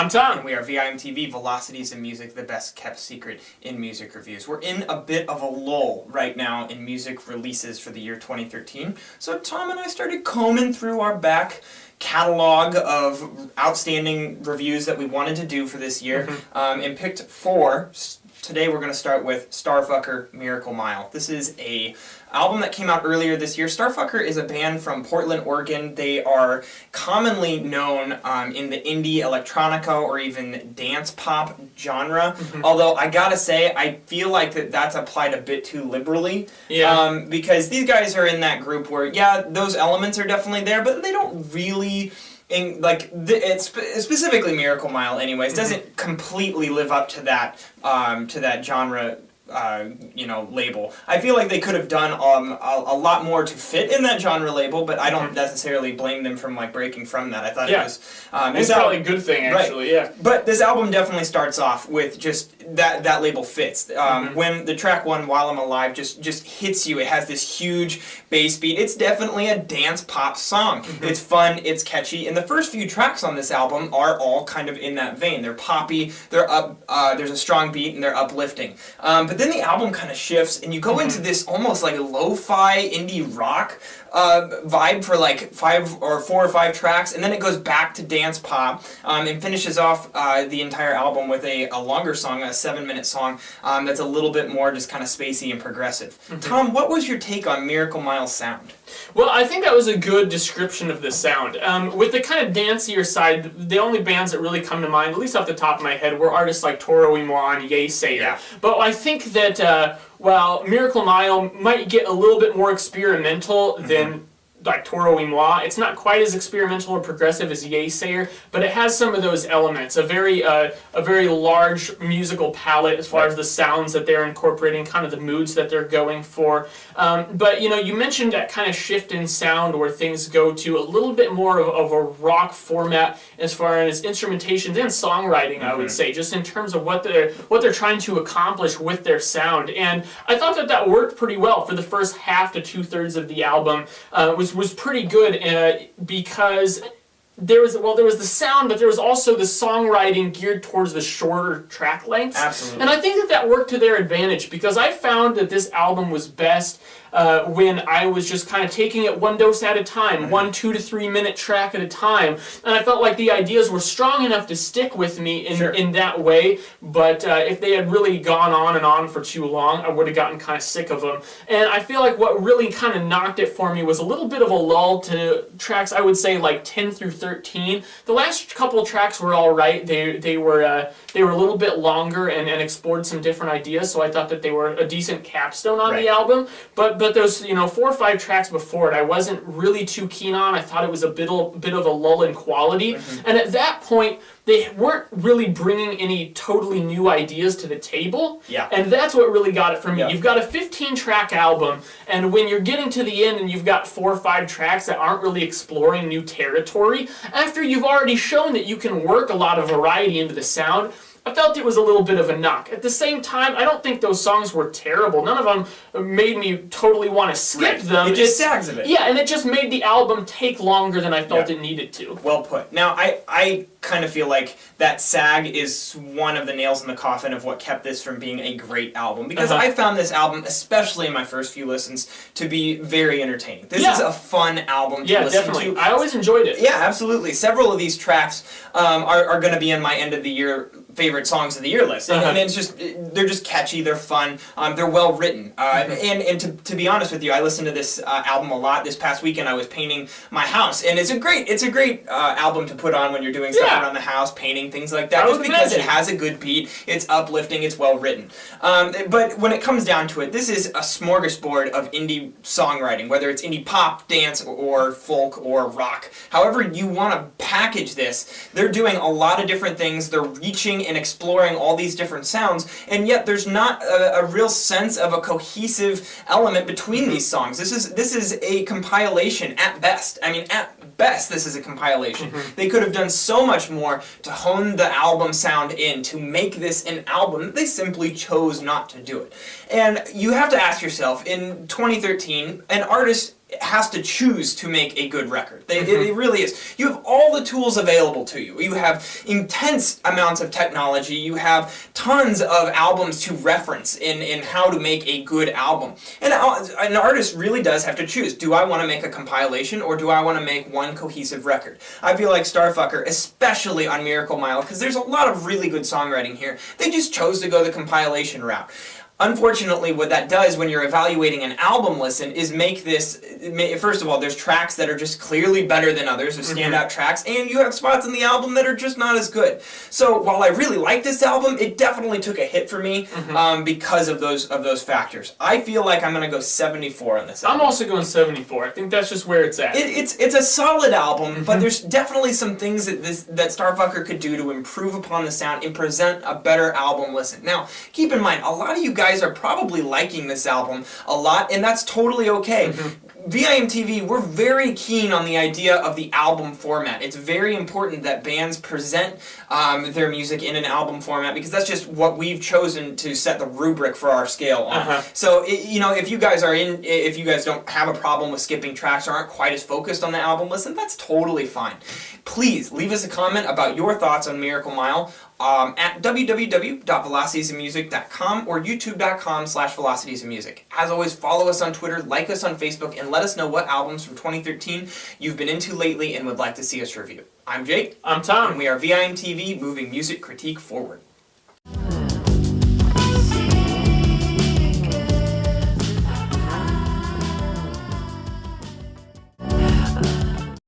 I'm Tom. And we are VIMTV, Velocities in Music, the best kept secret in music reviews. We're in a bit of a lull right now in music releases for the year 2013. So Tom and I started combing through our back catalog of outstanding reviews that we wanted to do for this year, and picked 4. Today we're going to start with STRFKR, Miracle Mile. This is a album that came out earlier this year. STRFKR is a band from Portland, Oregon. They are commonly known in the indie electronica or even dance pop genre. Although I gotta say, I feel like that's applied a bit too liberally. Yeah. Because these guys are in that group where, yeah, those elements are definitely there, but they don't really... it's specifically Miracle Mile, anyways, doesn't completely live up to that genre, label. I feel like they could have done a lot more to fit in that genre label, but I don't necessarily blame them from breaking from that. I thought it was. It's probably a good thing, actually. Right. Yeah. But this album definitely starts off with just that label fits. When the track 1, While I'm Alive, just hits you, it has this huge bass beat. It's definitely a dance pop song. It's fun, it's catchy, and the first few tracks on this album are all kind of in that vein. They're poppy, they're up, there's a strong beat, and they're uplifting. But then the album kind of shifts, and you go into this almost like lo-fi indie rock vibe for 4 or 5 tracks, and then it goes back to dance pop, and finishes off the entire album with a longer song, a 7-minute song, that's a little bit more just kind of spacey and progressive. Tom, what was your take on Miracle Mile's sound? Well, I think that was a good description of the sound. With the kind of dancier side, the only bands that really come to mind, at least off the top of my head, were artists like Toro y Moi and Yay Sayer. Yeah. But I think that while Miracle Mile might get a little bit more experimental than like Toro y Moi, it's not quite as experimental or progressive as Yay Sayer, but it has some of those elements. A very large musical palette as far as the sounds that they're incorporating, kind of the moods that they're going for. But you mentioned that kind of shift in sound where things go to a little bit more of a rock format as far as instrumentations and songwriting, I would say, just in terms of what they're trying to accomplish with their sound. And I thought that worked pretty well for the first half to 2/3 of the album. Was pretty good because there was the sound, but there was also the songwriting geared towards the shorter track lengths. Absolutely. And I think that worked to their advantage, because I found that this album was best when I was just kind of taking it one dose at a time, 1 2 to 3 minute track at a time, and I felt like the ideas were strong enough to stick with me in that way. But if they had really gone on and on for too long, I would have gotten kind of sick of them. And I feel like what really kind of knocked it for me was a little bit of a lull to tracks, I would say, like 10 through 13. The last couple tracks were all right. They were a little bit longer and explored some different ideas, so I thought that they were a decent capstone on the album. But those 4 or 5 tracks before it, I wasn't really too keen on. I thought it was a bit of a lull in quality, and at that point they weren't really bringing any totally new ideas to the table. Yeah. And that's what really got it for me. You've got a 15-track album, and when you're getting to the end and you've got 4 or 5 tracks that aren't really exploring new territory, after you've already shown that you can work a lot of variety into the sound, I felt it was a little bit of a knock. At the same time, I don't think those songs were terrible. None of them made me totally want to skip them. It just sags a bit. Yeah, and it just made the album take longer than I felt it needed to. Well put. Now, I kind of feel like that sag is one of the nails in the coffin of what kept this from being a great album. Because I found this album, especially in my first few listens, to be very entertaining. This is a fun album to listen to. I always enjoyed it. Yeah, absolutely. Several of these tracks are going to be in my end of the year favorite songs of the year list, and it's just, they're just catchy, they're fun, they're well written, and to be honest with you, I listened to this album a lot. This past weekend I was painting my house, and it's a great album to put on when you're doing stuff around the house, painting, things like that, just because it has a good beat, it's uplifting, it's well written. But when it comes down to it, this is a smorgasbord of indie songwriting, whether it's indie pop, dance, or folk, or rock. However you want to package this, they're doing a lot of different things, they're reaching and exploring all these different sounds, and yet there's not a real sense of a cohesive element between these songs. This is a compilation at best. I mean, at best, this is a compilation. They could have done so much more to hone the album sound in, to make this an album, that they simply chose not to do it. And you have to ask yourself, in 2013, an artist has to choose to make a good record. It really is. You have all the tools available to you. You have intense amounts of technology. You have tons of albums to reference in how to make a good album. And an artist really does have to choose. Do I want to make a compilation, or do I want to make one cohesive record? I feel like STRFKR, especially on Miracle Mile, because there's a lot of really good songwriting here, they just chose to go the compilation route. Unfortunately, what that does when you're evaluating an album listen is make this, first of all, there's tracks that are just clearly better than others, or standout tracks, and you have spots in the album that are just not as good. So while I really like this album, it definitely took a hit for me because of those factors. I feel like I'm going to go 74 on this album. I'm also going 74. I think that's just where it's at. It's a solid album, but there's definitely some things that STRFKR could do to improve upon the sound and present a better album listen. Now, keep in mind, a lot of you guys are probably liking this album a lot, and that's totally okay. VIMTV, we're very keen on the idea of the album format. It's very important that bands present their music in an album format, because that's just what we've chosen to set the rubric for our scale on. So, if you guys don't have a problem with skipping tracks or aren't quite as focused on the album listen, that's totally fine. Please leave us a comment about your thoughts on Miracle Mile at www.velocitiesofmusic.com or youtube.com/velocitiesofmusic. As always, follow us on Twitter, like us on Facebook, and let us know what albums from 2013 you've been into lately and would like to see us review. I'm Jake. I'm Tom. And we are VIMTV, moving music critique forward.